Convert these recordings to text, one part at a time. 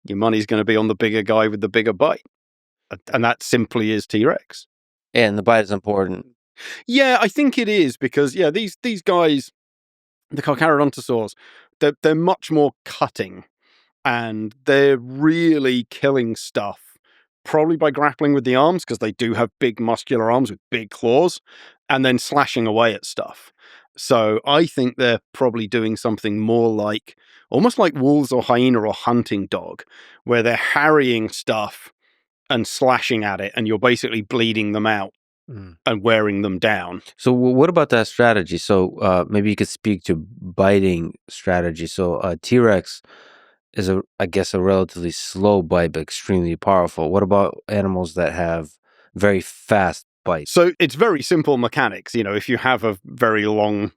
your money's going to be on the bigger guy with the bigger bite. And that simply is T-Rex. And the bite is important. Yeah, I think it is because, these guys, the Carcharodontosaurs, they're much more cutting and they're really killing stuff, probably by grappling with the arms because they do have big muscular arms with big claws and then slashing away at stuff. So I think they're probably doing something more like, almost like wolves or hyena or hunting dog, where they're harrying stuff and slashing at it and you're basically bleeding them out and wearing them down. So what about that strategy? So maybe you could speak to biting strategy. So T-Rex is, I guess, a relatively slow bite, but extremely powerful. What about animals that have very fast bites? So it's very simple mechanics. If you have a very long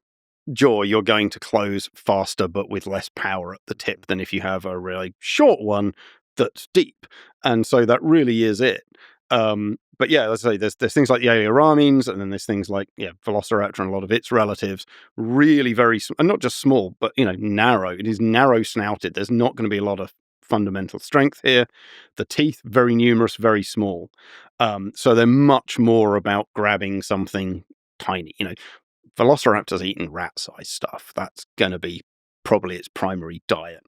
jaw, you're going to close faster, but with less power at the tip than if you have a really short one that's deep. And so that really is it. But yeah, let's say there's things like the Aeoramines, and then there's things like Velociraptor and a lot of its relatives, really very, and not just small, but narrow. It is narrow snouted. There's not going to be a lot of fundamental strength here. The teeth, very numerous, very small. So they're much more about grabbing something tiny. Velociraptor's eating rat-sized stuff. That's going to be probably its primary diet.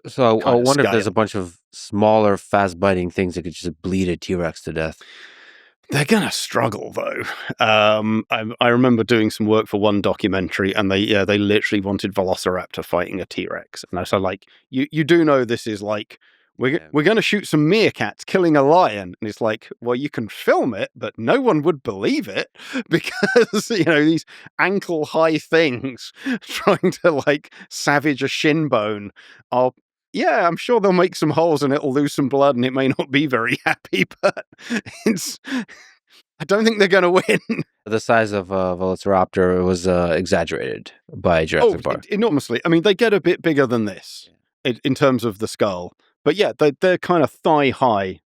So I wonder if there's a bunch of smaller, fast-biting things that could just bleed a T-Rex to death. They're going to struggle, though. I remember doing some work for one documentary, and they literally wanted Velociraptor fighting a T-Rex. And so, you do know this is like, we're going to shoot some meerkats killing a lion. And it's like, well, you can film it, but no one would believe it because, these ankle-high things trying to, savage a shin bone are... Yeah, I'm sure they'll make some holes and it'll lose some blood and it may not be very happy, but I don't think they're going to win. The size of Velociraptor was exaggerated by Jurassic Park. Enormously. I mean, they get a bit bigger than this in terms of the skull. But yeah, they're kind of thigh high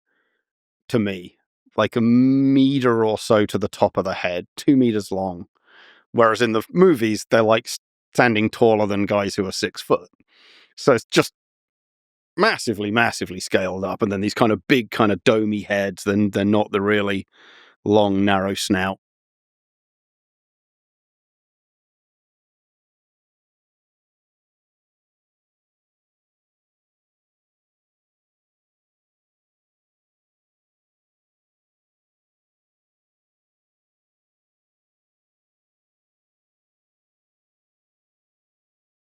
to me, like a meter or so to the top of the head, 2 meters long. Whereas in the movies, they're like standing taller than guys who are 6 foot. So it's just massively, massively scaled up. And then these kind of big kind of domey heads, then they're not the really long, narrow snout